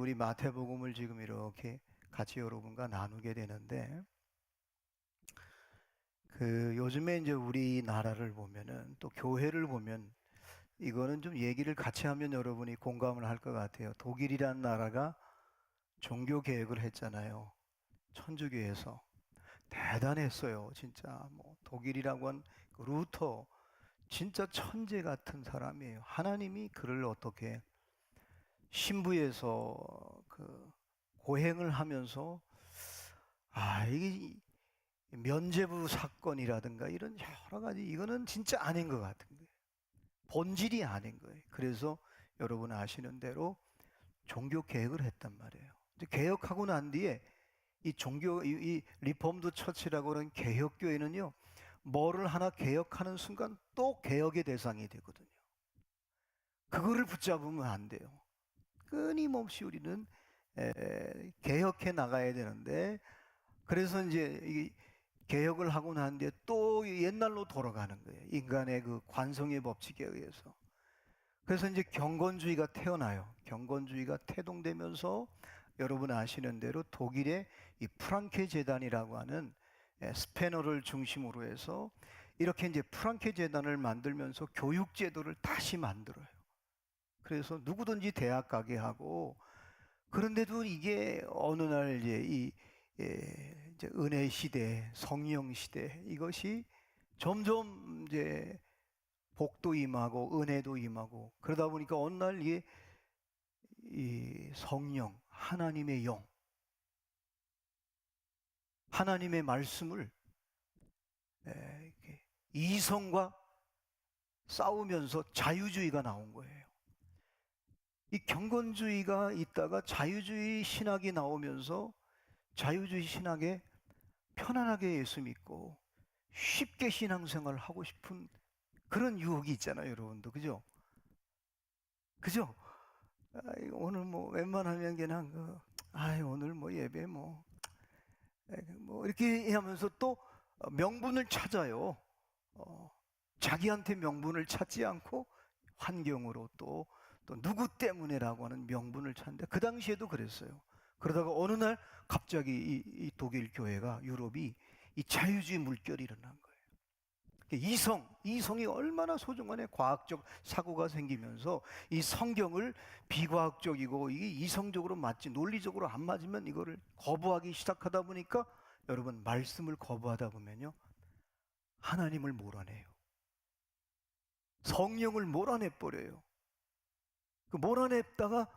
우리 마태복음을 지금 이렇게 같이 여러분과 나누게 되는데, 요즘에 이제 우리나라를 보면은, 또 교회를 보면, 이거는 좀 얘기를 같이 하면 여러분이 공감을 할 것 같아요. 독일이라는 나라가 종교 개혁을 했잖아요. 천주교에서. 대단했어요. 진짜 뭐 독일이라고 한 그 루터, 진짜 천재 같은 사람이에요. 하나님이 그를 어떻게 신부에서 고행을 하면서, 이게 면죄부 사건이라든가 이런 여러 가지, 이거는 진짜 아닌 것 같은 거예요. 본질이 아닌 거예요. 그래서 여러분 아시는 대로 종교 개혁을 했단 말이에요. 이제 개혁하고 난 뒤에 이 종교, 이 리폼드 처치라고 하는 개혁교회는요, 뭐를 하나 개혁하는 순간 또 개혁의 대상이 되거든요. 그거를 붙잡으면 안 돼요. 끊임없이 우리는 개혁해 나가야 되는데, 그래서 이제 이 개혁을 하고 난 뒤에 또 옛날로 돌아가는 거예요. 인간의 그 관성의 법칙에 의해서. 그래서 이제 경건주의가 태어나요. 경건주의가 태동되면서 여러분 아시는 대로 독일의 이 프랑케 재단이라고 하는 스페너를 중심으로 해서 이렇게 이제 프랑케 재단을 만들면서 교육 제도를 다시 만들어요. 그래서 누구든지 대학 가게 하고, 그런데도 이게 어느 날 이제 은혜 시대, 성령 시대, 이것이 점점 이제 복도 임하고 은혜도 임하고, 그러다 보니까 어느 날 이게 이 성령, 하나님의 영, 하나님의 말씀을 이렇게 이성과 싸우면서 자유주의가 나온 거예요. 이 경건주의가 있다가 자유주의 신학이 나오면서, 자유주의 신학에 편안하게 예수 믿고 쉽게 신앙생활을 하고 싶은 그런 유혹이 있잖아요, 여러분도. 그죠? 그죠? 오늘 뭐 웬만하면 그냥 오늘 뭐 예배 뭐 이렇게 하면서 또 명분을 찾아요. 자기한테 명분을 찾지 않고 환경으로 또 누구 때문에라고 하는 명분을 찾는데, 그 당시에도 그랬어요. 그러다가 어느 날 갑자기 이 독일 교회가, 유럽이 이 자유주의 물결이 일어난 거예요. 이성이 얼마나 소중하네. 과학적 사고가 생기면서 이 성경을 비과학적이고 이게 이성적으로 맞지, 논리적으로 안 맞으면 이거를 거부하기 시작하다 보니까, 여러분 말씀을 거부하다 보면요, 하나님을 몰아내요. 성령을 몰아내버려요. 그 몰아냈다가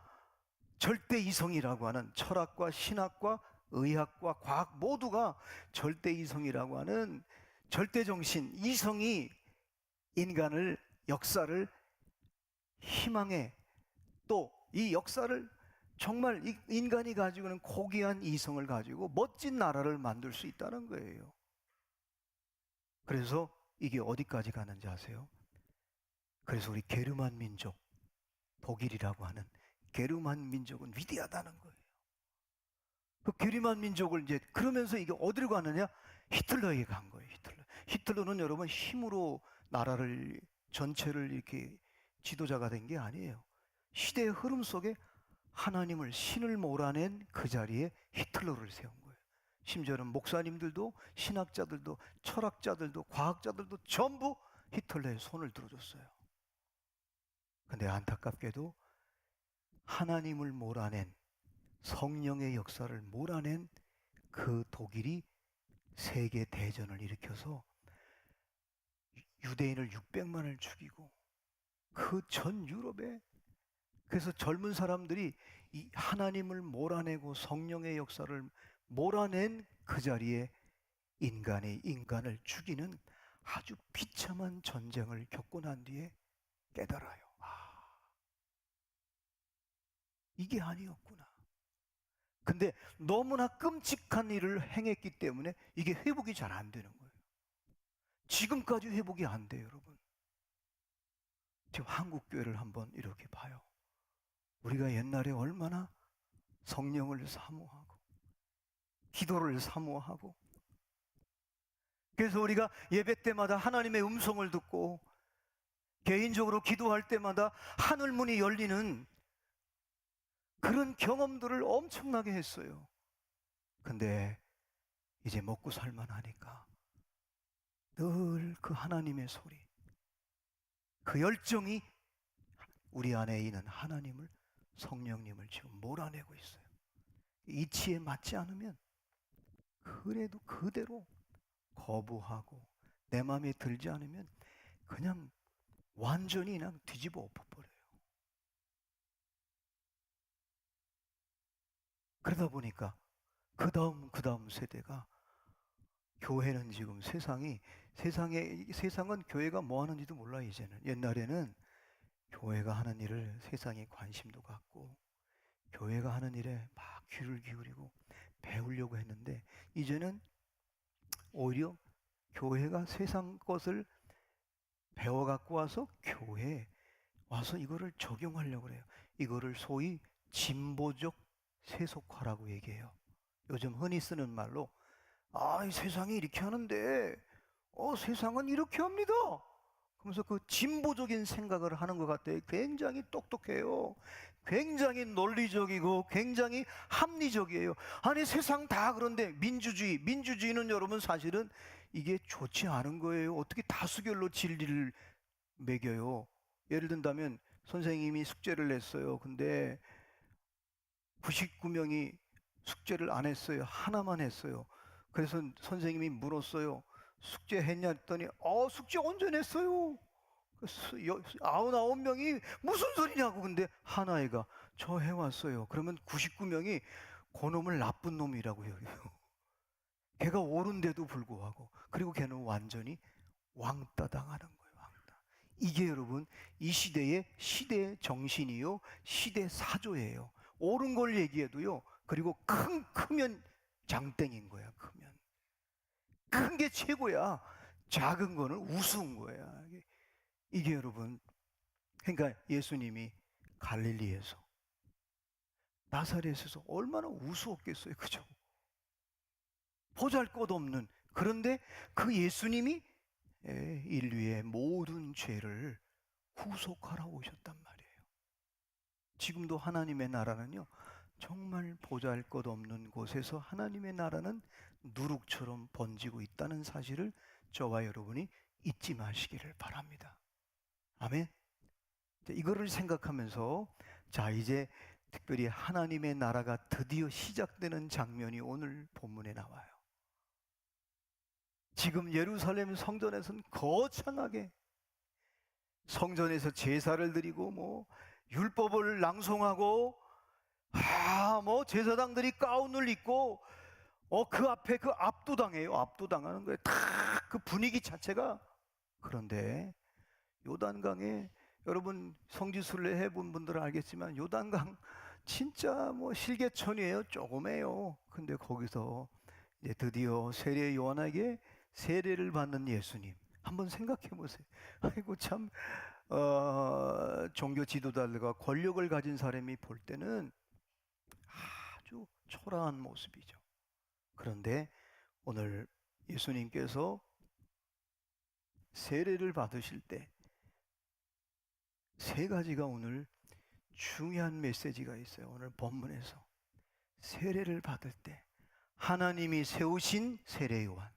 절대 이성이라고 하는, 철학과 신학과 의학과 과학 모두가 절대 이성이라고 하는 절대 정신, 이성이 인간을, 역사를 희망해, 또 이 역사를 정말 인간이 가지고 있는 고귀한 이성을 가지고 멋진 나라를 만들 수 있다는 거예요. 그래서 이게 어디까지 가는지 아세요? 그래서 우리 게르만 민족, 독일이라고 하는 게르만 민족은 위대하다는 거예요. 그 게르만 민족을 이제 그러면서 이게 어디로 가느냐? 히틀러에게 간 거예요. 히틀러는 여러분 힘으로 나라를 전체를 이렇게 지도자가 된 게 아니에요. 시대의 흐름 속에 하나님을, 신을 몰아낸 그 자리에 히틀러를 세운 거예요. 심지어는 목사님들도, 신학자들도, 철학자들도, 과학자들도 전부 히틀러의 손을 들어줬어요. 근데 안타깝게도 하나님을 몰아낸, 성령의 역사를 몰아낸 그 독일이 세계 대전을 일으켜서 유대인을 600만을 죽이고, 그 전 유럽에, 그래서 젊은 사람들이 이 하나님을 몰아내고 성령의 역사를 몰아낸 그 자리에 인간을 죽이는 아주 비참한 전쟁을 겪고 난 뒤에 깨달아요. 이게 아니었구나. 근데 너무나 끔찍한 일을 행했기 때문에 이게 회복이 잘 안 되는 거예요. 지금까지 회복이 안 돼요, 여러분. 지금 한국 교회를 한번 이렇게 봐요. 우리가 옛날에 얼마나 성령을 사모하고 기도를 사모하고, 그래서 우리가 예배 때마다 하나님의 음성을 듣고 개인적으로 기도할 때마다 하늘 문이 열리는 그런 경험들을 엄청나게 했어요. 근데 이제 먹고 살만하니까 늘 그 하나님의 소리, 그 열정이 우리 안에 있는 하나님을, 성령님을 지금 몰아내고 있어요. 이치에 맞지 않으면 그래도 그대로 거부하고 내 마음에 들지 않으면 그냥 완전히 그냥 뒤집어 엎어버려요. 그러다 보니까 그 다음 세대가, 교회는 지금 세상은 교회가 뭐 하는지도 몰라. 이제는, 옛날에는 교회가 하는 일을 세상에 관심도 갖고 교회가 하는 일에 막 귀를 기울이고 배우려고 했는데, 이제는 오히려 교회가 세상 것을 배워 갖고 와서 교회에 와서 이거를 적용하려고 그래요. 이거를 소위 진보적 세속화라고 얘기해요. 요즘 흔히 쓰는 말로, 이 세상이 이렇게 하는데 세상은 이렇게 합니다. 그러면서 그 진보적인 생각을 하는 것 같아요. 굉장히 똑똑해요. 굉장히 논리적이고 굉장히 합리적이에요. 아니, 세상 다 그런데 민주주의는 여러분 사실은 이게 좋지 않은 거예요. 어떻게 다수결로 진리를 매겨요? 예를 든다면 선생님이 숙제를 냈어요. 근데 99명이 숙제를 안 했어요. 하나만 했어요. 그래서 선생님이 물었어요. 숙제 했냐 했더니 숙제 언제 냈어요? 99명이 무슨 소리냐고. 근데 하나애가 저 해왔어요. 그러면 99명이 그놈을 나쁜 놈이라고 여겨요. 걔가 옳은데도 불구하고. 그리고 걔는 완전히 왕따 당하는 거예요. 왕따. 이게 여러분 이 시대의 정신이요, 시대 사조예요. 옳은 걸 얘기해도요, 그리고 크면 장땡인 거야. 크면 큰 게 최고야. 작은 거는 우스운 거야. 이게 여러분, 그러니까 예수님이 갈릴리에서, 나사렛에서 얼마나 우스웠겠어요. 그죠? 보잘것없는. 그런데 그 예수님이 인류의 모든 죄를 구속하러 오셨단 말이에요. 지금도 하나님의 나라는요, 정말 보잘것없는 곳에서 하나님의 나라는 누룩처럼 번지고 있다는 사실을 저와 여러분이 잊지 마시기를 바랍니다. 아멘. 이거를 생각하면서, 자, 이제 특별히 하나님의 나라가 드디어 시작되는 장면이 오늘 본문에 나와요. 지금 예루살렘 성전에서는 거창하게 성전에서 제사를 드리고 뭐 율법을 낭송하고 뭐 제사장들이 가운을 입고 그 앞에 그 압도당해요. 압도당하는 거예요. 다 그 분위기 자체가. 그런데 요단강에, 여러분 성지순례 해본 분들은 알겠지만 요단강 진짜 뭐 실개천이에요. 조그매요. 근데 거기서 이제 드디어 세례 요한에게 세례를 받는 예수님, 한번 생각해 보세요. 아이고 참, 종교 지도자들과 권력을 가진 사람이 볼 때는 아주 초라한 모습이죠. 그런데 오늘 예수님께서 세례를 받으실 때 세 가지가 오늘 중요한 메시지가 있어요. 오늘 본문에서 세례를 받을 때 하나님이 세우신 세례 요한,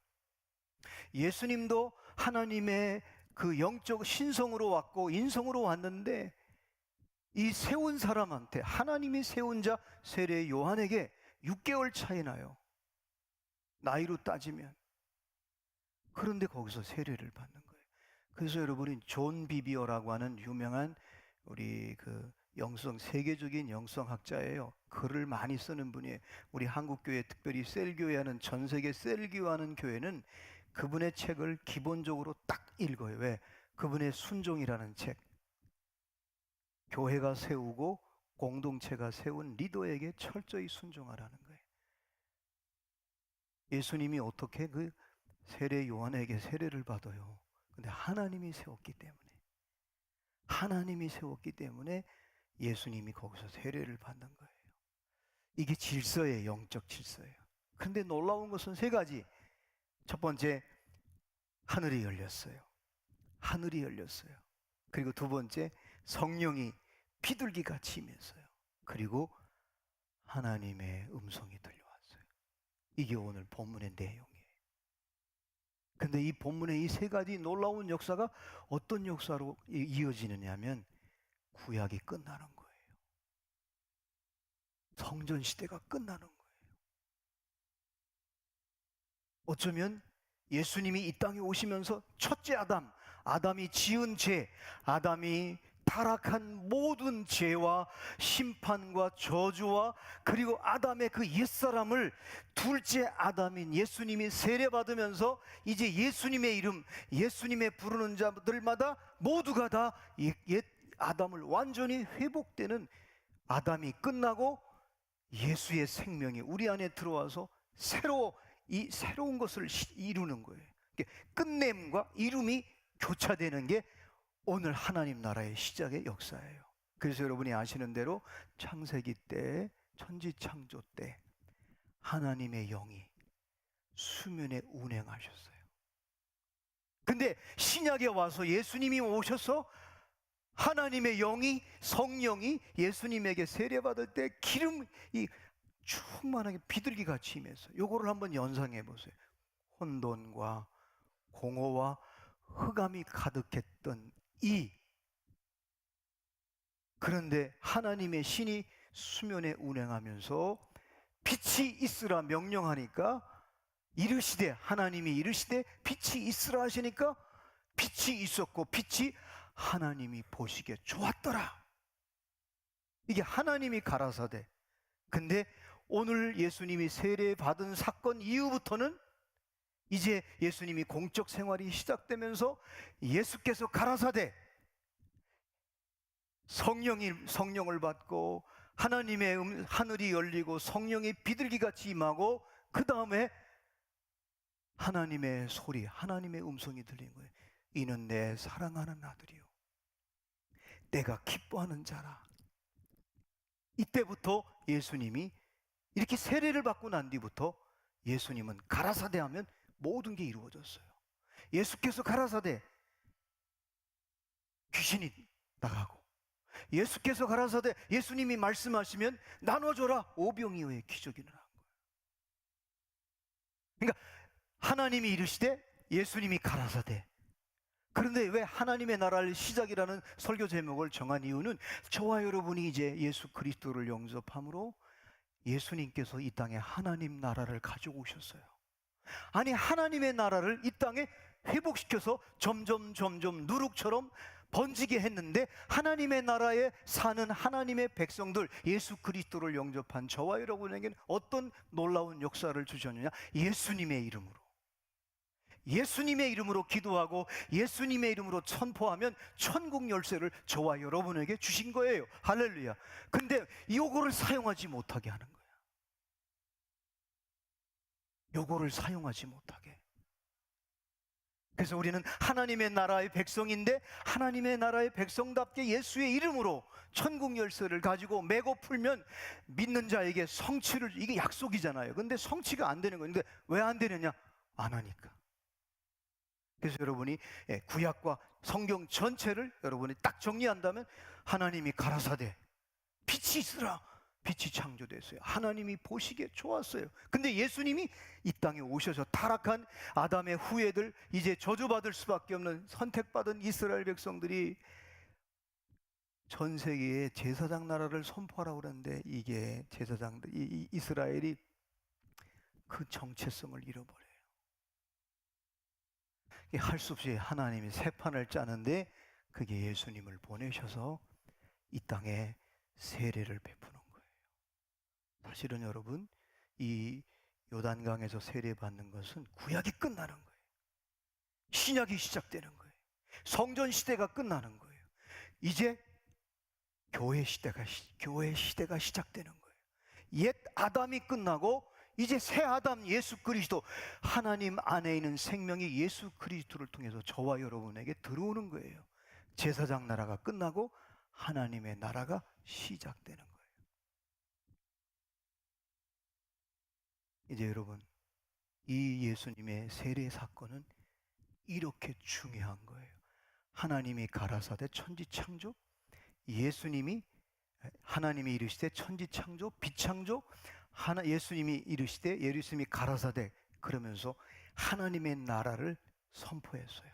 예수님도 하나님의 그 영적 신성으로 왔고 인성으로 왔는데, 이 세운 사람한테, 하나님이 세운 자 세례 요한에게 6개월 차이 나요. 나이로 따지면. 그런데 거기서 세례를 받는 거예요. 그래서 여러분이 존 비비어라고 하는 유명한 우리 그 세계적인 영성학자예요. 글을 많이 쓰는 분이에요. 우리 한국교회, 특별히 셀교회하는, 전 세계 셀교하는 교회는 그분의 책을 기본적으로 딱 읽어요. 왜? 그분의 순종이라는 책. 교회가 세우고 공동체가 세운 리더에게 철저히 순종하라는 거예요. 예수님이 어떻게 그 세례 요한에게 세례를 받아요? 근데 하나님이 세웠기 때문에 예수님이 거기서 세례를 받는 거예요. 이게 질서예요. 영적 질서예요. 근데 놀라운 것은 세 가지. 첫 번째, 하늘이 열렸어요. 그리고 두 번째, 성령이 비둘기같이 임했어요. 그리고 하나님의 음성이 들려왔어요. 이게 오늘 본문의 내용이에요. 근데 이 본문의 이 세 가지 놀라운 역사가 어떤 역사로 이어지느냐 하면 구약이 끝나는 거예요. 성전 시대가 끝나는 거예요. 어쩌면 예수님이 이 땅에 오시면서 첫째 아담이 지은 죄, 아담이 타락한 모든 죄와 심판과 저주와 그리고 아담의 그 옛사람을 둘째 아담인 예수님이 세례받으면서 이제 예수님의 이름, 예수님의 부르는 자들마다 모두가 다 옛 아담을 완전히 회복되는 아담이 끝나고 예수의 생명이 우리 안에 들어와서 이 새로운 것을 이루는 거예요. 끝냄과 이름이 교차되는 게 오늘 하나님 나라의 시작의 역사예요. 그래서 여러분이 아시는 대로 창세기 때, 천지창조 때 하나님의 영이 수면에 운행하셨어요. 근데 신약에 와서 예수님이 오셔서 하나님의 영이, 성령이 예수님에게 세례받을 때 기름이 충만하게 비둘기같이 임해서 요거를 한번 연상해 보세요. 혼돈과 공허와 흑암이 가득했던 그런데 하나님의 신이 수면에 운행하면서 빛이 있으라 명령하니까 하나님이 이르시되 빛이 있으라 하시니까 빛이 있었고 빛이 하나님이 보시기에 좋았더라. 이게 하나님이 가라사대. 근데 오늘 예수님이 세례받은 사건 이후부터는 이제 예수님이 공적 생활이 시작되면서 예수께서 가라사대 성령을 받고 하나님의 하늘이 열리고 성령이 비둘기같이 임하고 그 다음에 하나님의 소리, 하나님의 음성이 들린 거예요. 이는 내 사랑하는 아들이요 내가 기뻐하는 자라. 이때부터 예수님이 이렇게 세례를 받고 난 뒤부터 예수님은 가라사대 하면 모든 게 이루어졌어요. 예수께서 가라사대 귀신이 나가고, 예수께서 가라사대 예수님이 말씀하시면 나눠줘라 오병이어의 기적이 일어난 거예요. 그러니까 하나님이 이르시되 예수님이 가라사대. 그런데 왜 하나님의 나라를 시작이라는 설교 제목을 정한 이유는 저와 여러분이 이제 예수 그리스도를 영접함으로 예수님께서 이 땅에 하나님 나라를 가지고 오셨어요. 아니 하나님의 나라를 이 땅에 회복시켜서 점점 누룩처럼 번지게 했는데 하나님의 나라에 사는 하나님의 백성들, 예수 그리스도를 영접한 저와 여러분에게는 어떤 놀라운 역사를 주셨느냐? 예수님의 이름으로 기도하고 예수님의 이름으로 선포하면 천국 열쇠를 저와 여러분에게 주신 거예요. 할렐루야. 근데 요거를 사용하지 못하게 하는 거야. 요거를 사용하지 못하게. 그래서 우리는 하나님의 나라의 백성인데 하나님의 나라의 백성답게 예수의 이름으로 천국 열쇠를 가지고 메고 풀면 믿는 자에게 성취를, 이게 약속이잖아요. 근데 성취가 안 되는 거예요. 근데 왜 안 되느냐? 안 하니까. 그래서 여러분이 구약과 성경 전체를 여러분이 딱 정리한다면 하나님이 가라사대 빛이 있으라, 빛이 창조됐어요. 하나님이 보시기에 좋았어요. 근데 예수님이 이 땅에 오셔서 타락한 아담의 후예들, 이제 저주받을 수밖에 없는 선택받은 이스라엘 백성들이 전 세계에 제사장 나라를 선포하라고 그러는데 이게 제사장들, 이스라엘이 그 정체성을 잃어버려요. 할 수 없이 하나님이 새 판을 짜는데 그게 예수님을 보내셔서 이 땅에 세례를 베푸는 거예요. 사실은 여러분, 이 요단강에서 세례받는 것은 구약이 끝나는 거예요. 신약이 시작되는 거예요. 성전 시대가 끝나는 거예요. 이제 교회 시대가 시작되는 거예요. 옛 아담이 끝나고 이제 새 아담 예수 그리스도, 하나님 안에 있는 생명이 예수 그리스도를 통해서 저와 여러분에게 들어오는 거예요. 제사장 나라가 끝나고 하나님의 나라가 시작되는 거예요. 이제 여러분, 이 예수님의 세례 사건은 이렇게 중요한 거예요. 하나님이 가라사대 천지창조, 예수님이 하나님이 이르시되 천지창조 빛창조, 예수님이 이르시되 예수님이 가라사대, 그러면서 하나님의 나라를 선포했어요.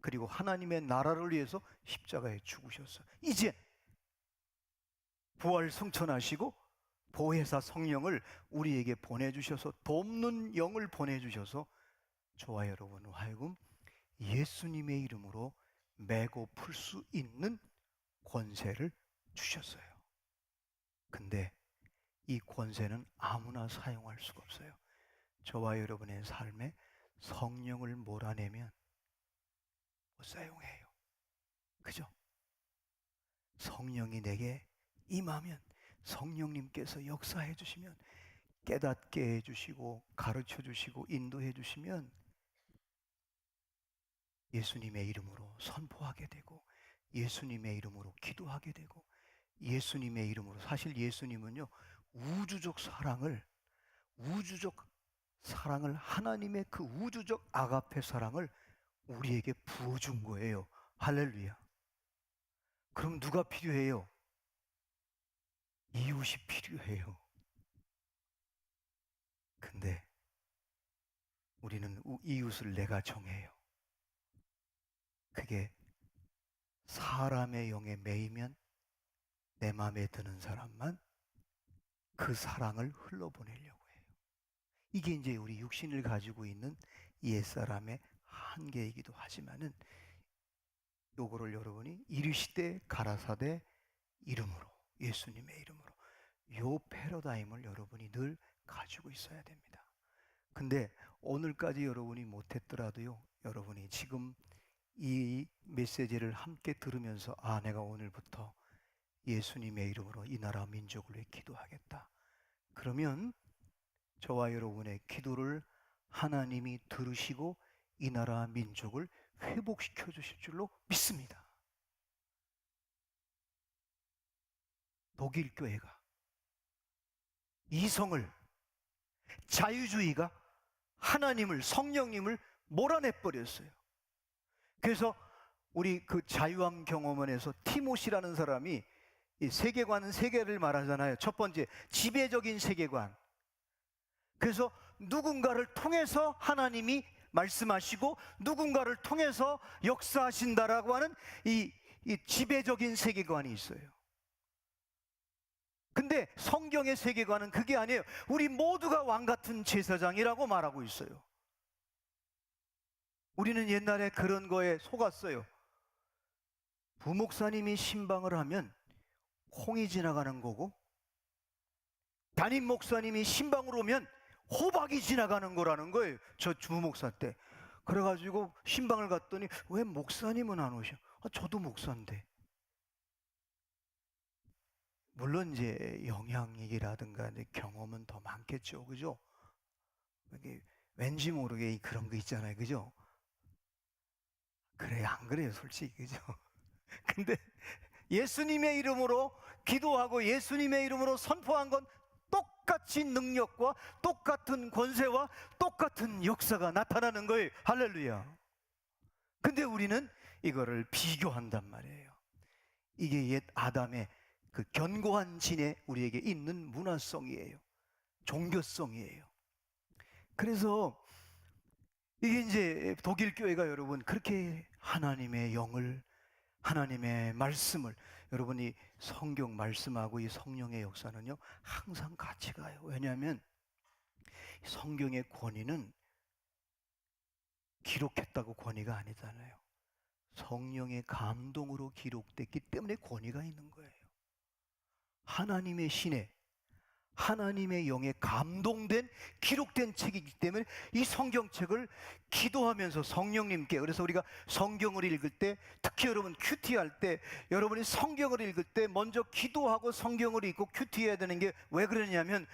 그리고 하나님의 나라를 위해서 십자가에 죽으셨어요. 이제 부활 승천하시고 보혜사 성령을 우리에게 보내주셔서, 돕는 영을 보내주셔서 저와 여러분 하여금 예수님의 이름으로 메고 풀 수 있는 권세를 주셨어요. 근데 이 권세는 아무나 사용할 수가 없어요. 저와 여러분의 삶에 성령을 몰아내면 못 사용해요. 그죠? 성령이 내게 임하면, 성령님께서 역사해 주시면, 깨닫게 해주시고 가르쳐 주시고 인도해 주시면 예수님의 이름으로 선포하게 되고, 예수님의 이름으로 기도하게 되고, 예수님의 이름으로, 사실 예수님은요 우주적 사랑을 하나님의 그 우주적 아가페 사랑을 우리에게 부어준 거예요. 할렐루야. 그럼 누가 필요해요? 이웃이 필요해요. 근데 우리는 이웃을 내가 정해요. 그게 사람의 영에 매이면 내 마음에 드는 사람만 그 사랑을 흘러보내려고 해요. 이게 이제 우리 육신을 가지고 있는 옛사람의 한계이기도 하지만은, 요거를 여러분이 이르시되 가라사대 이름으로, 예수님의 이름으로, 요 패러다임을 여러분이 늘 가지고 있어야 됩니다. 근데 오늘까지 여러분이 못했더라도요, 여러분이 지금 이 메시지를 함께 들으면서, 아, 내가 오늘부터 예수님의 이름으로 이 나라 민족을 위해 기도하겠다. 그러면 저와 여러분의 기도를 하나님이 들으시고 이 나라 민족을 회복시켜 주실 줄로 믿습니다. 독일 교회가, 이성을, 자유주의가 하나님을, 성령님을 몰아내 버렸어요. 그래서 우리 그 자유함 경험원에서 티모시라는 사람이 이 세계관은 세 개를 말하잖아요. 첫 번째, 지배적인 세계관. 그래서 누군가를 통해서 하나님이 말씀하시고 누군가를 통해서 역사하신다라고 하는 이 지배적인 세계관이 있어요. 근데 성경의 세계관은 그게 아니에요. 우리 모두가 왕같은 제사장이라고 말하고 있어요. 우리는 옛날에 그런 거에 속았어요. 부목사님이 신방을 하면 홍이 지나가는 거고, 담임 목사님이 신방으로 오면 호박이 지나가는 거라는 거예요. 저 주목사 때. 그래가지고 신방을 갔더니 왜 목사님은 안 오셔? 저도 목사인데. 물론 이제 영향력이라든가 경험은 더 많겠죠, 그죠? 이게 왠지 모르게 그런 거 있잖아요, 그죠? 그래요, 안 그래요, 솔직히, 그죠? 근데 예수님의 이름으로 기도하고 예수님의 이름으로 선포한 건 똑같이 능력과 똑같은 권세와 똑같은 역사가 나타나는 거예요. 할렐루야. 근데 우리는 이거를 비교한단 말이에요. 이게 옛 아담의 그 견고한 진에 우리에게 있는 문화성이에요. 종교성이에요. 그래서 이게 이제 독일 교회가 여러분 그렇게 하나님의 영을, 하나님의 말씀을, 여러분이 성경 말씀하고 이 성령의 역사는요 항상 같이 가요. 왜냐하면 성경의 권위는 기록했다고 권위가 아니잖아요. 성령의 감동으로 기록됐기 때문에 권위가 있는 거예요. 하나님의 신에, 하나님의 영에 감동된 기록된 책이기 때문에 이 성경책을 기도하면서 성령님께, 그래서 우리가 성경을 읽을 때, 특히 여러분 큐티 할 때, 여러분이 성경을 읽을 때 먼저 기도하고 성경을 읽고 큐티해야 되는 게 왜 그러냐면,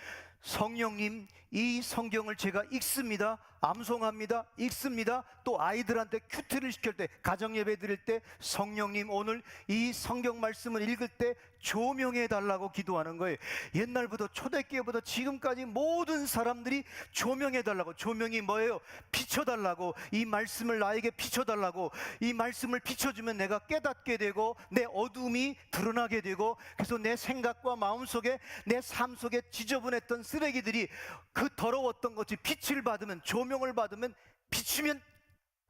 성령님, 이 성경을 제가 읽습니다. 암송합니다. 읽습니다. 또 아이들한테 큐티를 시킬 때, 가정 예배 드릴 때 성령님 오늘 이 성경 말씀을 읽을 때 조명해 달라고 기도하는 거예요. 옛날부터 초대교회부터 지금까지 모든 사람들이 조명해 달라고. 조명이 뭐예요? 비춰 달라고. 이 말씀을 나에게 비춰 달라고. 이 말씀을 비춰주면 내가 깨닫게 되고 내 어둠이 드러나게 되고, 그래서 내 생각과 마음 속에, 내 삶 속에 지저분했던 쓰레기들이, 그 더러웠던 것이 빛을 받으면, 조명을 받으면, 비추면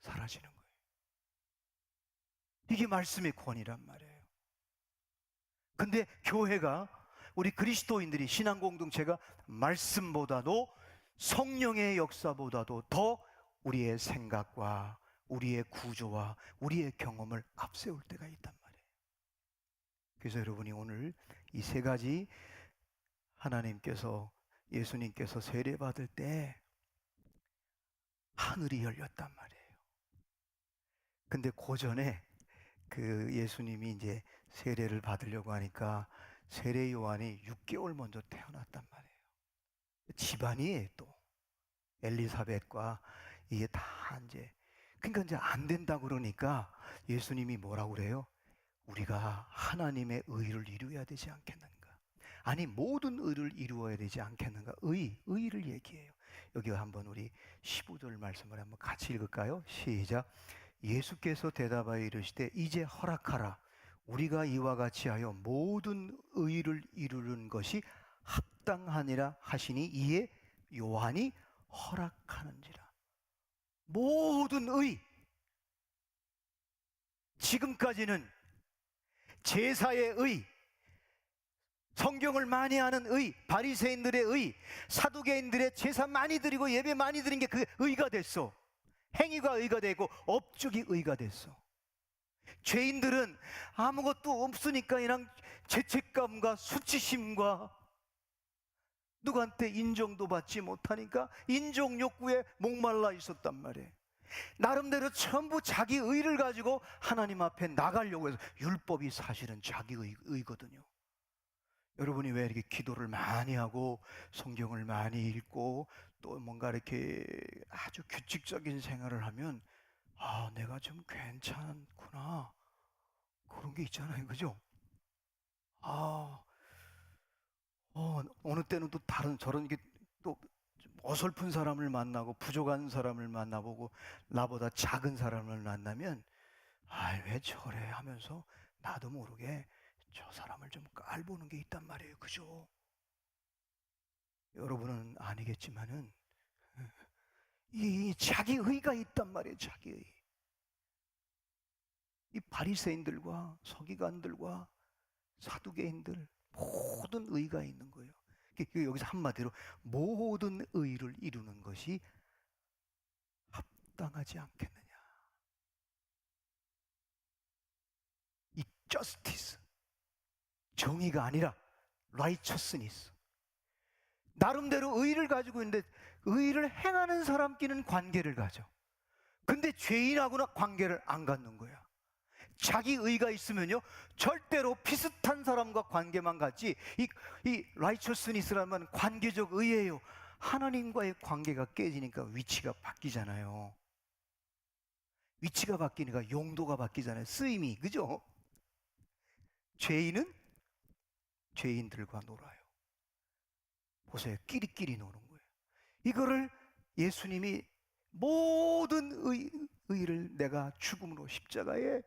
사라지는 거예요. 이게 말씀의 권위란 말이에요. 근데 교회가, 우리 그리스도인들이, 신앙 공동체가 말씀보다도, 성령의 역사보다도 더 우리의 생각과 우리의 구조와 우리의 경험을 앞세울 때가 있단 말이에요. 그래서 여러분이 오늘 이 세 가지, 하나님께서, 예수님께서 세례받을 때 하늘이 열렸단 말이에요. 근데 그 전에 그 예수님이 이제 세례를 받으려고 하니까 세례 요한이 6개월 먼저 태어났단 말이에요. 집안이 또 엘리사벳과 이게 다 이제, 그러니까 이제 안 된다 그러니까 예수님이 뭐라고 그래요? 우리가 하나님의 의를 이루어야 되지 않겠는가? 아니, 모든 의를 이루어야 되지 않겠는가? 의를 얘기해요. 여기 한번 우리 15절 말씀을 한번 같이 읽을까요? 시작. 예수께서 대답하여 이르시되 이제 허락하라. 우리가 이와 같이 하여 모든 의를 이루는 것이 합당하니라 하시니, 이에 요한이 허락하는지라. 모든 의, 지금까지는 제사의 의, 성경을 많이 하는 의, 바리새인들의 의, 사두개인들의 제사 많이 드리고 예배 많이 드린 게 그 의가 됐어. 행위가 의가 되고 업적이 의가 됐어. 죄인들은 아무것도 없으니까 그냥 죄책감과 수치심과 누구한테 인정도 받지 못하니까 인정 욕구에 목말라 있었단 말이에요. 나름대로 전부 자기 의를 가지고 하나님 앞에 나가려고 해서, 율법이 사실은 자기 의거든요. 여러분이 왜 이렇게 기도를 많이 하고 성경을 많이 읽고 또 뭔가 이렇게 아주 규칙적인 생활을 하면, 아, 내가 좀 괜찮구나, 그런 게 있잖아요. 그죠? 어느 때는 또 다른, 저런 게 또 어설픈 사람을 만나고 부족한 사람을 만나보고 나보다 작은 사람을 만나면, 왜 저래 하면서 나도 모르게 저 사람을 좀 깔보는 게 있단 말이에요. 그죠? 여러분은 아니겠지만은 이 자기 의가 있단 말이에요. 자기 의. 이 바리새인들과 서기관들과 사두개인들 모든 의가 있는 거예요. 여기서 한마디로 모든 의를 이루는 것이 합당하지 않겠느냐. 이 justice, 정의가 아니라 righteousness, 나름대로 의를 가지고 있는데 의를 행하는 사람끼리는 관계를 가져. 근데 죄인하고는 관계를 안 갖는 거야. 자기 의가 있으면요, 절대로 비슷한 사람과 관계만 갖지, 이 righteousness라는 관계적 의예요. 하나님과의 관계가 깨지니까 위치가 바뀌잖아요. 위치가 바뀌니까 용도가 바뀌잖아요. 쓰임이, 그죠? 죄인은 죄인들과 놀아요. 보세요, 끼리끼리 노는 거예요. 이거를 예수님이 모든 의를 내가 죽음으로 십자가에,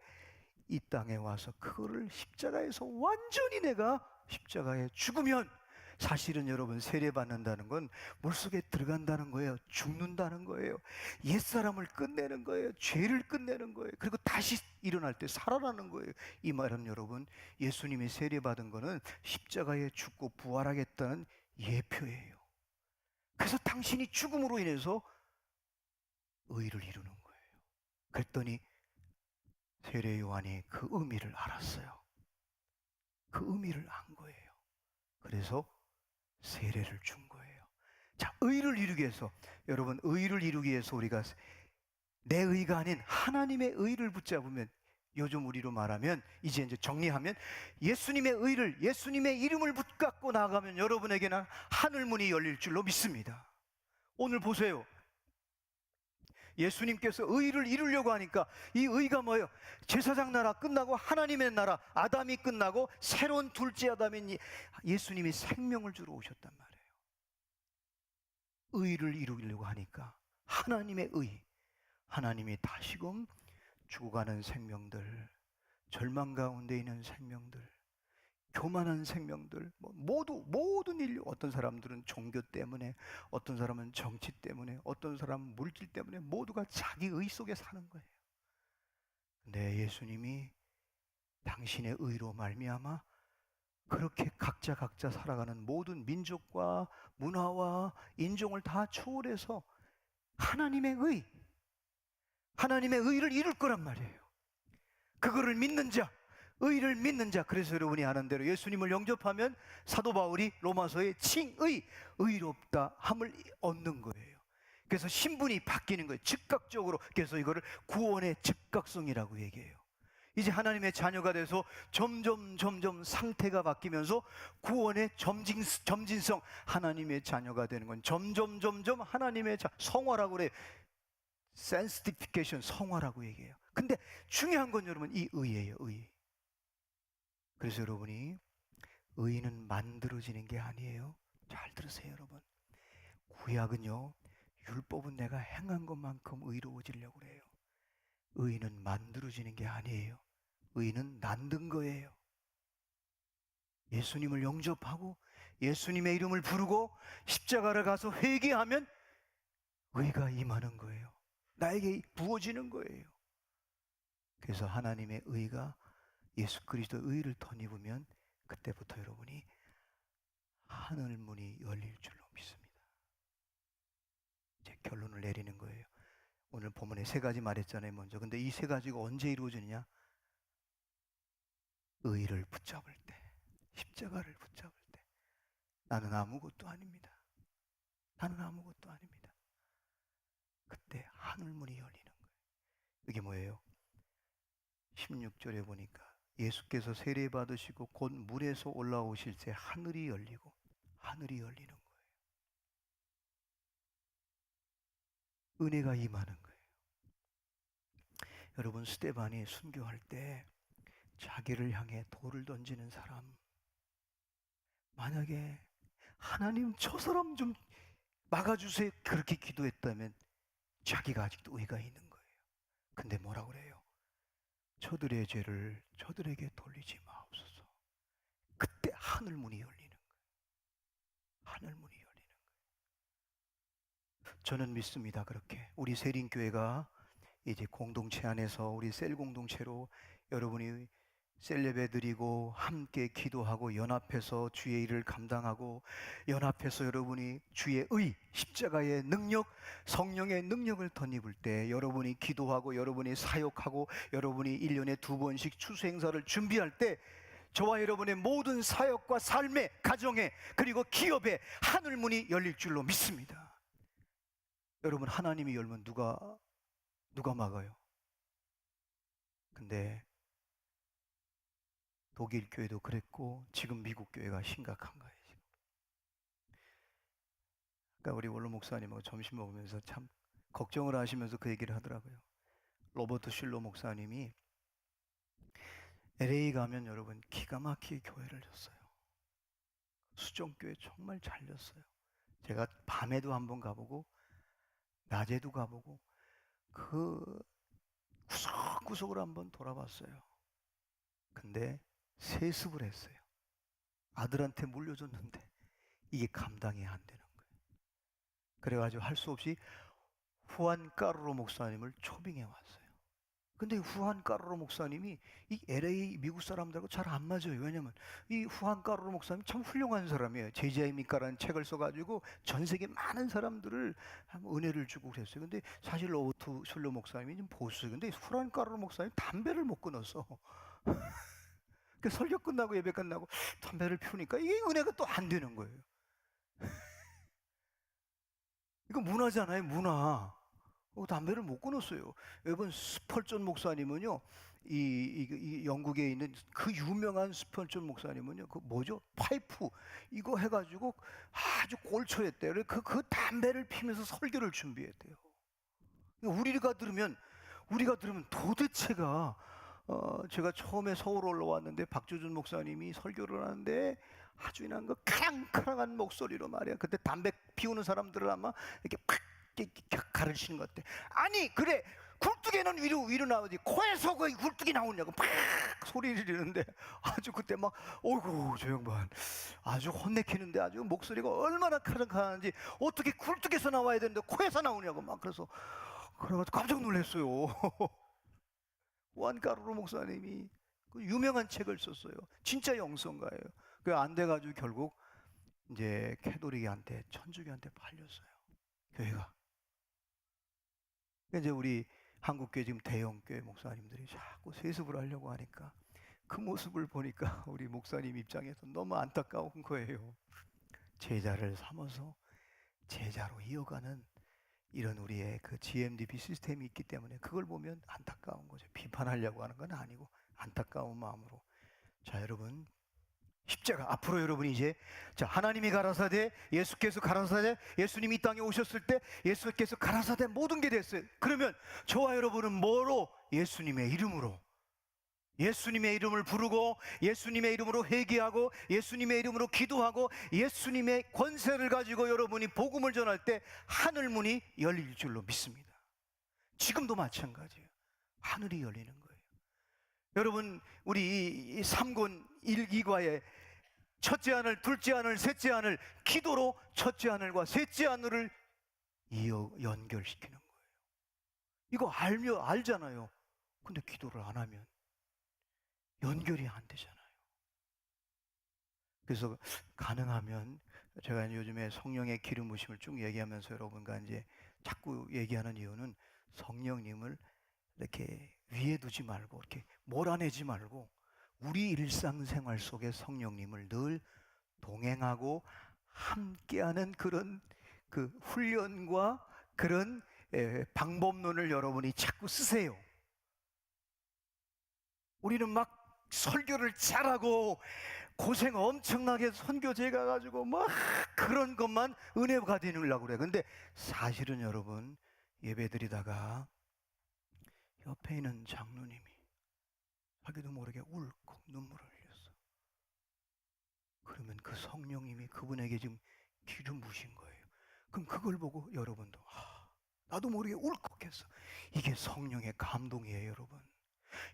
이 땅에 와서 그거를 십자가에서 완전히 내가 십자가에 죽으면, 사실은 여러분, 세례받는다는 건 물속에 들어간다는 거예요. 죽는다는 거예요. 옛사람을 끝내는 거예요. 죄를 끝내는 거예요. 그리고 다시 일어날 때 살아나는 거예요. 이 말은 여러분, 예수님이 세례받은 거는 십자가에 죽고 부활하겠다는 예표예요. 그래서 당신이 죽음으로 인해서 의를 이루는 거예요. 그랬더니 세례 요한이 그 의미를 알았어요. 그 의미를 안 거예요. 그래서 세례를 준 거예요. 자, 의를 이루기 위해서, 여러분, 의를 이루기 위해서 우리가 내 의가 아닌 하나님의 의를 붙잡으면 요즘 우리로 말하면 이제 정리하면 예수님의 의를, 예수님의 이름을 붙잡고 나가면 여러분에게는 하늘 문이 열릴 줄로 믿습니다. 오늘 보세요. 예수님께서 의를 이루려고 하니까 이 의가 뭐예요? 제사장 나라 끝나고 하나님의 나라 아담이 끝나고 새로운 둘째 아담인 예수님이 생명을 주러 오셨단 말이에요. 의를 이루려고 하니까 하나님의 의, 하나님이 다시금 죽어가는 생명들, 절망 가운데 있는 생명들, 교만한 생명들, 모든 인류, 어떤 사람들은 종교 때문에, 어떤 사람은 정치 때문에, 어떤 사람은 물질 때문에 모두가 자기 의 속에 사는 거예요. 근데 예수님이 당신의 의로 말미암아 그렇게 각자 살아가는 모든 민족과 문화와 인종을 다 초월해서 하나님의 의를 이룰 거란 말이에요. 그거를 믿는 자, 의를 믿는 자. 그래서 여러분이 아는 대로 예수님을 영접하면 사도 바울이 로마서에 칭의, 의롭다 함을 얻는 거예요. 그래서 신분이 바뀌는 거예요. 즉각적으로. 그래서 이거를 구원의 즉각성이라고 얘기해요. 이제 하나님의 자녀가 돼서 점점 상태가 바뀌면서 구원의 점진성, 하나님의 자녀가 되는 건 점점 하나님의 성화라고 그래요. sanctification, 성화라고 얘기해요. 근데 중요한 건 여러분 이 의예요. 의. 그래서 여러분이 의는 만들어지는 게 아니에요. 잘 들으세요 여러분. 구약은요, 율법은 내가 행한 것만큼 의로워지려고 그래요. 의는 만들어지는 게 아니에요. 의는 만든 거예요. 예수님을 영접하고 예수님의 이름을 부르고 십자가를 가서 회개하면 의가 임하는 거예요. 나에게 부어지는 거예요. 그래서 하나님의 의가 예수 그리스도의 의를 덧입으면 그때부터 여러분이 하늘 문이 열릴 줄로 믿습니다. 이제 결론을 내리는 거예요. 오늘 본문에 3가지 말했잖아요 먼저. 근데 이 3가지가 언제 이루어지느냐? 의를 붙잡을 때, 십자가를 붙잡을 때. 나는 아무것도 아닙니다. 나는 아무것도 아닙니다. 그때 하늘문이 열리는 거예요. 이게 뭐예요? 16절에 보니까 예수께서 세례 받으시고 곧 물에서 올라오실 때 하늘이 열리는 거예요. 은혜가 임하는 거예요. 여러분, 스데반이 순교할 때 자기를 향해 돌을 던지는 사람, 만약에 하나님 저 사람 좀 막아주세요 그렇게 기도했다면 자기가 아직도 의가 있는 거예요. 근데 뭐라고 그래요? 저들의 죄를 저들에게 돌리지 마옵소서. 그때 하늘문이 열리는 거예요. 하늘문이 열리는 거예요. 저는 믿습니다. 그렇게 우리 세린교회가 이제 공동체 안에서 우리 셀 공동체로 여러분이 셀레베 드리고 함께 기도하고 연합해서 주의 일을 감당하고 연합해서 여러분이 주의 의, 십자가의 능력, 성령의 능력을 덧입을 때 여러분이 기도하고 여러분이 사역하고 여러분이 1년에 2번씩 추수 행사를 준비할 때 저와 여러분의 모든 사역과 삶의 가정에 그리고 기업에 하늘문이 열릴 줄로 믿습니다. 여러분, 하나님이 열면 누가 막아요? 근데 독일 교회도 그랬고 지금 미국 교회가 심각한 거예요. 지금. 그러니까 우리 원로 목사님하고 점심 먹으면서 참 걱정을 하시면서 그 얘기를 하더라고요. 로버트 슐러 목사님이 LA 가면 여러분 기가 막히게 교회를 줬어요. 수종교회 정말 잘 줬어요. 제가 밤에도 한번 가보고 낮에도 가보고 그 구석구석을 한번 돌아봤어요. 근데 세습을 했어요. 아들한테 물려줬는데 이게 감당이 안 되는 거예요. 그래가지고 할 수 없이 후안 까르로 목사님을 초빙해 왔어요. 근데 후안 까르로 목사님이 이 LA 미국 사람들하고 잘 안 맞아요. 왜냐면 이 후안 까르로 목사님 참 훌륭한 사람이에요. 제자입니까라는 책을 써가지고 전 세계 많은 사람들을 은혜를 주고 그랬어요. 근데 사실 로버트 슐러 목사님이 좀 보수예요. 근데 후안 까르로 목사님 담배를 못 끊었어. 그 설교 끝나고 예배 끝나고 담배를 피우니까 이게 은혜가 또 안 되는 거예요. 이거 문화잖아요, 문화. 담배를 못 끊었어요. 여러분 스펄전 목사님은요, 이 영국에 있는 그 유명한 스펄전 목사님은요, 그 뭐죠? 파이프 이거 해가지고 아주 꼴초했대요. 그 담배를 피면서 설교를 준비했대요. 우리가 들으면 도대체가 제가 처음에 서울 올라왔는데 박조준 목사님이 설교를 하는데 아주 그냥 그 카랑카랑한 목소리로 말이야. 그때 담배 피우는 사람들을 아마 이렇게 팍 이렇게 가르치는 것 같아. 아니 그래, 굴뚝에는 위로 나오지 코에서 그 굴뚝이 나오냐고 팍 소리를 지르는데 아주 그때 막 어이구 저 양반 아주 혼내키는데 아주 목소리가 얼마나 카랑카랑한지 어떻게 굴뚝에서 나와야 되는데 코에서 나오냐고 막 그래가지고 깜짝 놀랐어요. 후안 까르로 목사님이 그 유명한 책을 썼어요. 진짜 영성가예요. 그 안 돼가지고 결국 이제 캐도릭한테 천주교한테 팔렸어요. 교회가. 이제 우리 한국교회 지금 대형교회 목사님들이 자꾸 세습을 하려고 하니까 그 모습을 보니까 우리 목사님 입장에서 너무 안타까운 거예요. 제자를 삼아서 제자로 이어가는 이런 우리의 그 GMDB 시스템이 있기 때문에 그걸 보면 안타까운 거죠. 비판하려고 하는 건 아니고 안타까운 마음으로. 자, 여러분 십자가 앞으로 여러분이 이제 자 하나님이 가라사대 예수께서 가라사대 예수님이 이 땅에 오셨을 때 예수께서 가라사대 모든 게 됐어요. 그러면 저와 여러분은 뭐로? 예수님의 이름으로 예수님의 이름을 부르고 예수님의 이름으로 회개하고 예수님의 이름으로 기도하고 예수님의 권세를 가지고 여러분이 복음을 전할 때 하늘 문이 열릴 줄로 믿습니다. 지금도 마찬가지예요. 하늘이 열리는 거예요. 여러분 우리 이 삼권 일기과의 첫째 하늘, 둘째 하늘, 셋째 하늘 기도로 첫째 하늘과 셋째 하늘을 연결시키는 거예요. 이거 알잖아요. 근데 기도를 안 하면 연결이 안 되잖아요. 그래서 가능하면 제가 요즘에 성령의 기름 부심을 쭉 얘기하면서 여러분과 이제 자꾸 얘기하는 이유는 성령님을 이렇게 위에 두지 말고 이렇게 몰아내지 말고 우리 일상생활 속에 성령님을 늘 동행하고 함께하는 그런 그 훈련과 그런 방법론을 여러분이 자꾸 쓰세요. 우리는 막 설교를 잘하고 고생 엄청나게 선교제 가가지고 막 그런 것만 은혜가 되느라고 그래. 근데 사실은 여러분 예배드리다가 옆에 있는 장로님이 자기도 모르게 울컥 눈물을 흘렸어. 그러면 그 성령님이 그분에게 지금 기름 부으신 거예요. 그럼 그걸 보고 여러분도 나도 모르게 울컥했어. 이게 성령의 감동이에요, 여러분.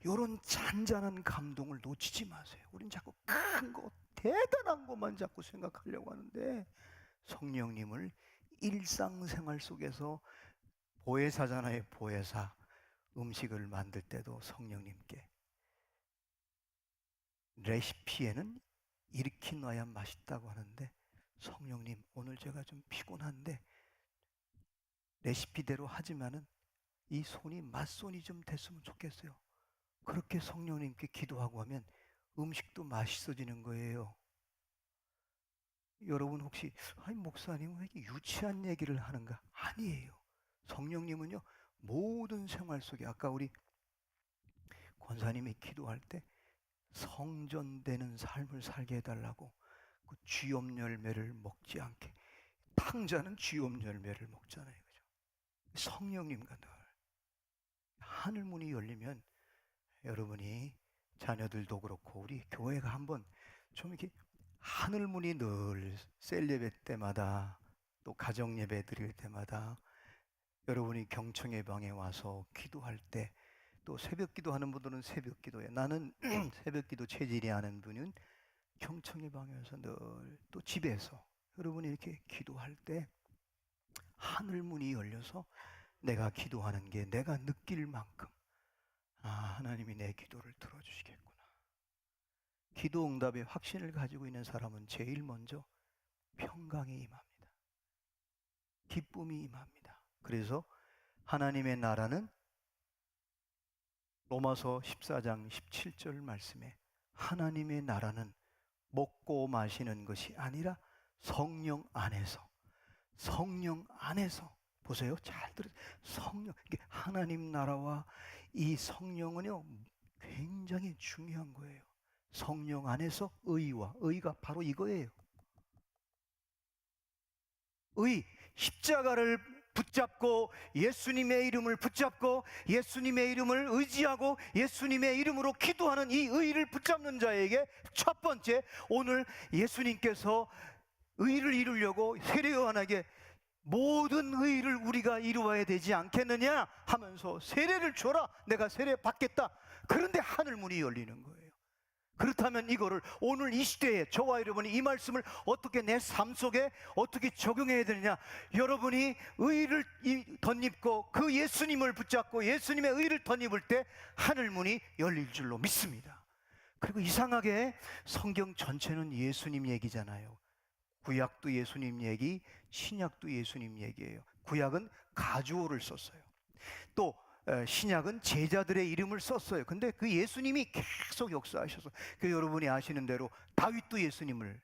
이런 잔잔한 감동을 놓치지 마세요. 우린 자꾸 큰 거, 대단한 것만 자꾸 생각하려고 하는데 성령님을 일상생활 속에서 보혜사잖아요, 보혜사. 음식을 만들 때도 성령님께 레시피에는 이렇게 넣어야 맛있다고 하는데 성령님 오늘 제가 좀 피곤한데 레시피대로 하지만은 이 손이 맛손이 좀 됐으면 좋겠어요. 그렇게 성령님께 기도하고 하면 음식도 맛있어지는 거예요. 여러분 혹시 아니 목사님 왜 이렇게 유치한 얘기를 하는가? 아니에요. 성령님은요 모든 생활 속에 아까 우리 권사님이 기도할 때 성전되는 삶을 살게 해달라고 그 쥐염 열매를 먹지 않게 탕자는 쥐염 열매를 먹잖아요. 그죠? 성령님과 늘 하늘 문이 열리면 여러분이 자녀들도 그렇고 우리 교회가 한번 좀 이렇게 하늘 문이 늘 셀 예배 때마다 또 가정 예배 드릴 때마다 여러분이 경청의 방에 와서 기도할 때 또 새벽 기도하는 분들은 새벽 기도에 나는 새벽 기도 체질이 아는 분은 경청의 방에서 늘 또 집에서 여러분이 이렇게 기도할 때 하늘 문이 열려서 내가 기도하는 게 내가 느낄 만큼 하나님이 내 기도를 들어주시겠구나. 기도 응답의 확신을 가지고 있는 사람은 제일 먼저 평강이 임합니다. 기쁨이 임합니다. 그래서 하나님의 나라는 로마서 14장 17절 말씀에 하나님의 나라는 먹고 마시는 것이 아니라 성령 안에서 보세요. 잘 들으세요. 성령, 이게 하나님 나라와 이 성령은요, 굉장히 중요한 거예요. 성령 안에서 의가 바로 이거예요. 십자가를 붙잡고 예수님의 이름을 붙잡고 예수님의 이름을 의지하고 예수님의 이름으로 기도하는 이 의를 붙잡는 자에게 첫 번째, 오늘 예수님께서 의를 이루려고 세례요한에게 모든 의를 우리가 이루어야 되지 않겠느냐 하면서 세례를 줘라, 내가 세례 받겠다. 그런데 하늘문이 열리는 거예요. 그렇다면 이거를 오늘 이 시대에 저와 여러분이 이 말씀을 어떻게 내 삶 속에 어떻게 적용해야 되느냐, 여러분이 의를 덧입고 그 예수님을 붙잡고 예수님의 의를 덧입을 때 하늘문이 열릴 줄로 믿습니다. 그리고 이상하게 성경 전체는 예수님 얘기잖아요. 구약도 예수님 얘기, 신약도 예수님 얘기예요. 구약은 가주어를 썼어요. 또 신약은 제자들의 이름을 썼어요. 근데 그 예수님이 계속 역사하셔서, 그 여러분이 아시는 대로 다윗도 예수님을,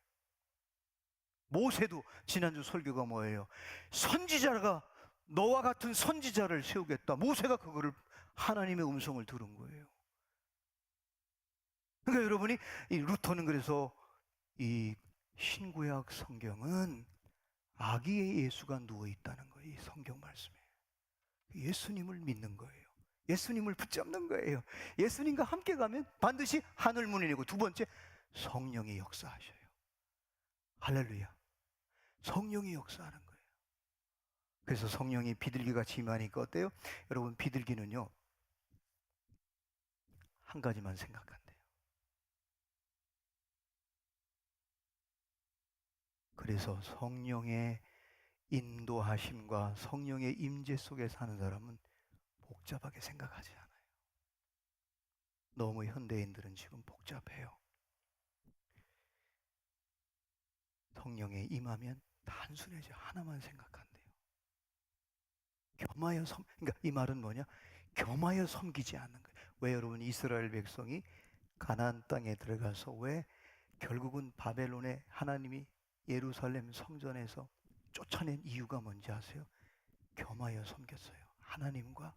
모세도, 지난주 설교가 뭐예요? 선지자가, 너와 같은 선지자를 세우겠다. 모세가 그거를, 하나님의 음성을 들은 거예요. 그러니까 여러분이, 이 루터는 그래서 이 신구약 성경은 아기의 예수가 누워 있다는 거예요. 이 성경 말씀에 예수님을 믿는 거예요. 예수님을 붙잡는 거예요. 예수님과 함께 가면 반드시 하늘문이 열리고, 두 번째, 성령이 역사하셔요. 할렐루야. 성령이 역사하는 거예요. 그래서 성령이 비둘기같이 임하니까 어때요? 여러분, 비둘기는요, 한 가지만 생각한대요. 그래서 성령의 인도하심과 성령의 임재 속에 사는 사람은 복잡하게 생각하지 않아요. 너무 현대인들은 지금 복잡해요. 성령에 임하면 단순해져. 하나만 생각한대요. 그러니까 이 말은 뭐냐? 겸하여 섬기지 않는 거예요. 왜 여러분, 이스라엘 백성이 가나안 땅에 들어가서 왜 결국은 바벨론에 하나님이 예루살렘 성전에서 쫓아낸 이유가 뭔지 아세요? 겸하여 섬겼어요. 하나님과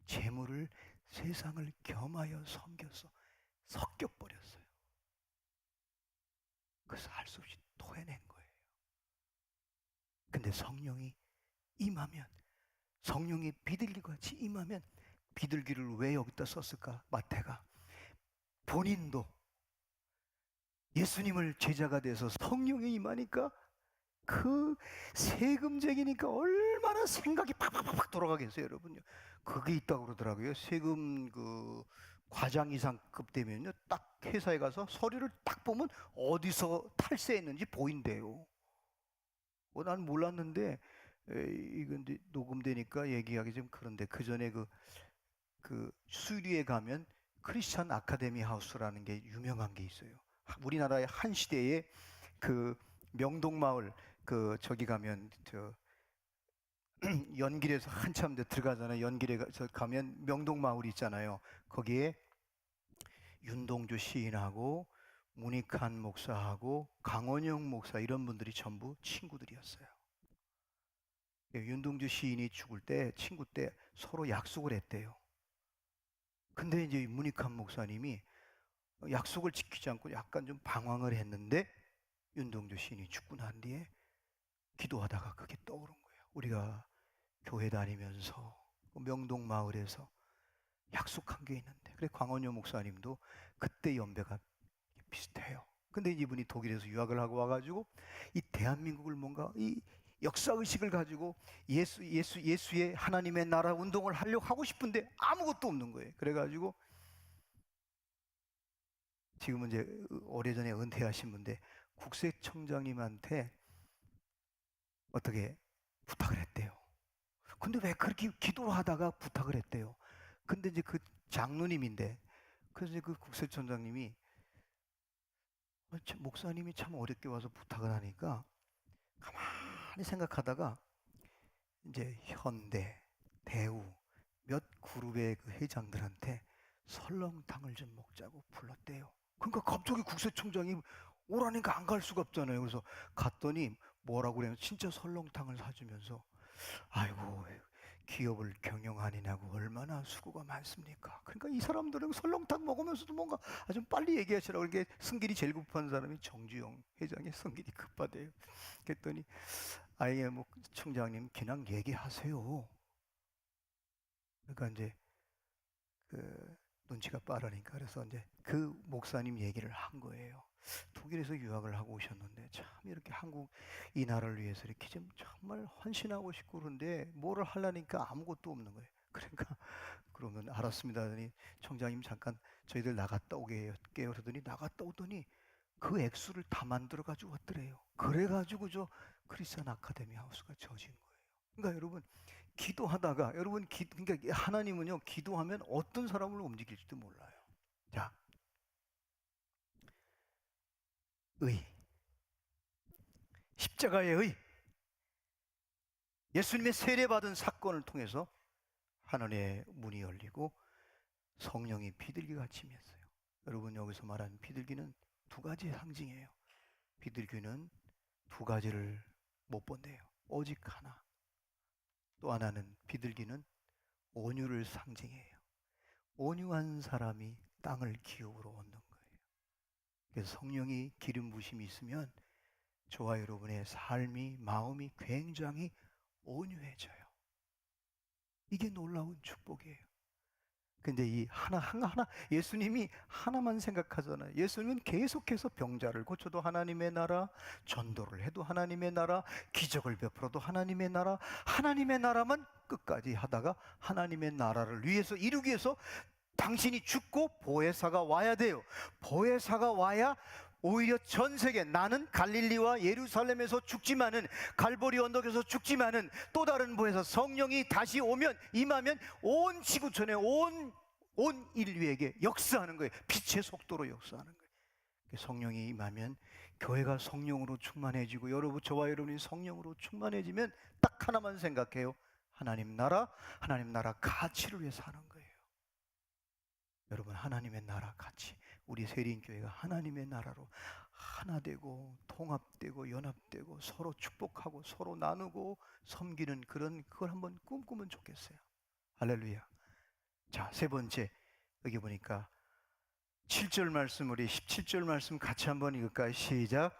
재물을, 세상을 겸하여 섬겨서 섞여버렸어요. 그래서 할 수 없이 토해낸 거예요. 근데 성령이 임하면, 성령이 비둘기같이 임하면, 비둘기를 왜 여기다 썼을까? 마태가 본인도 예수님을 제자가 돼서 성령이 임하니까 그 세금쟁이니까 얼마나 생각이 팍팍팍 돌아가겠어요, 여러분요. 그게 있다고 그러더라고요. 세금 그 과장 이상급 되면요, 딱 회사에 가서 서류를 딱 보면 어디서 탈세했는지 보인대요. 난 몰랐는데, 이건 이제 녹음되니까 얘기하기 좀 그런데, 그 전에 그 수리에 가면 크리스찬 아카데미 하우스라는 게 유명한 게 있어요. 우리나라의 한 시대에 그 명동마을, 그 저기 가면 저 연길에서 한참 들어가잖아요. 연길에 가면 명동마을이 있잖아요. 거기에 윤동주 시인하고 문익환 목사하고 강원영 목사, 이런 분들이 전부 친구들이었어요. 윤동주 시인이 죽을 때, 친구 때 서로 약속을 했대요. 근데 이제 문익환 목사님이 약속을 지키지 않고 약간 좀 방황을 했는데, 윤동주 시인이 죽고 난 뒤에 기도하다가 그게 떠오른 거예요. 우리가 교회 다니면서 명동 마을에서 약속한 게 있는데, 그래 광원효 목사님도 그때 연배가 비슷해요. 근데 이분이 독일에서 유학을 하고 와가지고 이 대한민국을 뭔가 이 역사 의식을 가지고 예수의 하나님의 나라 운동을 하려고 하고 싶은데 아무것도 없는 거예요. 그래가지고 지금은 이제 오래전에 은퇴하신 분인데 국세청장님한테 어떻게 부탁을 했대요. 근데 왜 그렇게 기도를 하다가 부탁을 했대요. 근데 이제 그 장로님인데, 그래서 이제 그 국세청장님이 목사님이 참 어렵게 와서 부탁을 하니까 가만히 생각하다가 이제 현대, 대우 몇 그룹의 그 회장들한테 설렁탕을 좀 먹자고 불렀대요. 그러니까 갑자기 국세청장이 오라니까 안 갈 수가 없잖아요. 그래서 갔더니 뭐라고 그래요? 진짜 설렁탕을 사주면서 아이고, 기업을 경영하느냐고 얼마나 수고가 많습니까? 그러니까 이 사람들은 설렁탕 먹으면서도 뭔가 좀 빨리 얘기하시라고. 이게 승길이 제일 급한 사람이 정주영 회장이 승길이 급하대요. 그랬더니 아예 뭐 총장님 그냥 얘기하세요. 그러니까 이제 그 눈치가 빠르니까 그래서 이제 그 목사님 얘기를 한 거예요. 독일에서 유학을 하고 오셨는데 참 이렇게 한국 이 나라를 위해서 이렇게 좀 정말 헌신하고 싶고 그런데 뭐를 하려니까 아무것도 없는 거예요. 그러니까 그러면 알았습니다 하더니 총장님 잠깐 저희들 나갔다 오게요 그러더니 나갔다 오더니 그 액수를 다 만들어 가지고 왔더래요. 그래 가지고 저 크리스천 아카데미 하우스가 저진 거예요. 그러니까 여러분 기도하다가 여러분 그러니까 하나님은요 기도하면 어떤 사람을 움직일지도 몰라요. 자, 의 십자가의 의 예수님의 세례받은 사건을 통해서 하늘의 문이 열리고 성령이 비둘기같이 임했어요. 여러분 여기서 말하는 비둘기는 두 가지의 상징이에요. 비둘기는 두 가지를 못 본대요. 오직 하나. 또 하나는 비둘기는 온유를 상징해요. 온유한 사람이 땅을 기업으로 얻는 거예요. 그래서 성령이 기름 부심이 있으면 저와 여러분의 삶이 마음이 굉장히 온유해져요. 이게 놀라운 축복이에요. 근데 이 하나 예수님이 하나만 생각하잖아요. 예수님은 계속해서 병자를 고쳐도 하나님의 나라, 전도를 해도 하나님의 나라, 기적을 베풀어도 하나님의 나라, 하나님의 나라만 끝까지 하다가 하나님의 나라를 위해서 이루기 위해서 당신이 죽고 보혜사가 와야 돼요. 보혜사가 와야 오히려 전 세계 나는 갈릴리와 예루살렘에서 죽지만은 갈보리 언덕에서 죽지만은 또 다른 보혜사 성령이 다시 오면 임하면 온 지구촌에 온 인류에게 역사하는 거예요. 빛의 속도로 역사하는 거예요. 성령이 임하면 교회가 성령으로 충만해지고 여러분 저와 여러분이 성령으로 충만해지면 딱 하나만 생각해요. 하나님 나라 가치를 위해서 하는 거예요. 여러분 하나님의 나라 같이 우리 세린교회가 하나님의 나라로 하나 되고 통합되고 연합되고 서로 축복하고 서로 나누고 섬기는 그걸 한번 꿈꾸면 좋겠어요. 할렐루야. 자, 세 번째 여기 보니까 7절 말씀 우리 17절 말씀 같이 한번 읽을까요? 시작.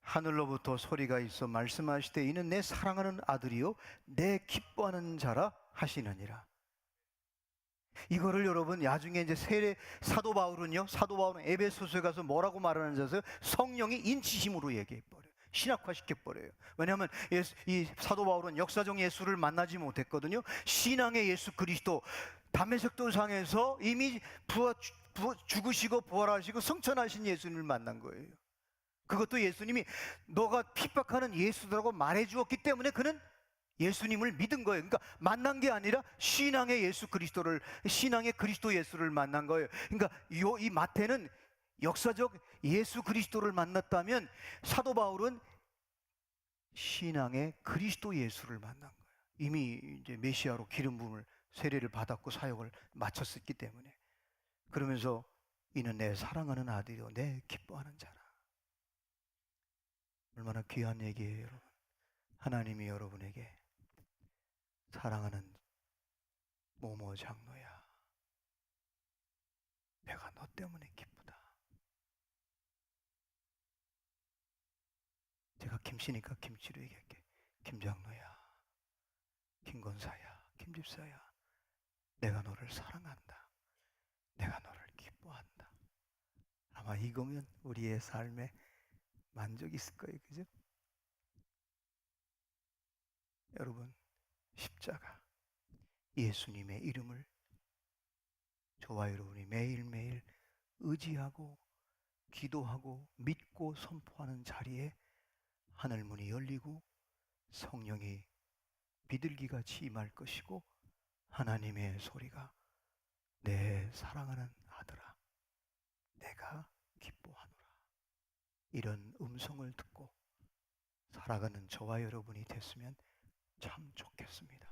하늘로부터 소리가 있어 말씀하시되 이는 내 사랑하는 아들이요 내 기뻐하는 자라 하시느니라. 이거를 여러분 나중에 이제 사도 바울은 에베소서에 가서 뭐라고 말하는지 아세요? 성령이 인치심으로 얘기해 버려요. 신학화시켜 버려요. 왜냐하면 이 사도 바울은 역사적 예수를 만나지 못했거든요. 신앙의 예수 그리스도 담메색 도상에서 이미 죽으시고 부활하시고 승천하신 예수님을 만난 거예요. 그것도 예수님이 너가 핍박하는 예수라고 말해 주었기 때문에 그는 예수님을 믿은 거예요. 그러니까 만난 게 아니라 신앙의 그리스도 예수를 만난 거예요. 그러니까 이 마태는 역사적 예수 그리스도를 만났다면 사도 바울은 신앙의 그리스도 예수를 만난 거예요. 이미 이제 메시아로 기름 부음을 세례를 받았고 사역을 마쳤었기 때문에. 그러면서 이는 내 사랑하는 아들이요 내 기뻐하는 자라. 얼마나 귀한 얘기예요, 여러분. 하나님이 여러분에게 사랑하는 모모 장로야, 내가 너 때문에 기쁘다. 제가 김씨니까 김씨로 얘기할게. 김장로야, 김건사야, 김집사야, 내가 너를 사랑한다. 내가 너를 기뻐한다. 아마 이거면 우리의 삶에 만족이 있을 거예요. 그죠? 여러분, 십자가 예수님의 이름을 저와 여러분이 매일매일 의지하고 기도하고 믿고 선포하는 자리에 하늘문이 열리고 성령이 비둘기같이 임할 것이고 하나님의 소리가 내 사랑하는 아들아 내가 기뻐하노라 이런 음성을 듣고 살아가는 저와 여러분이 됐으면 참 좋겠습니다.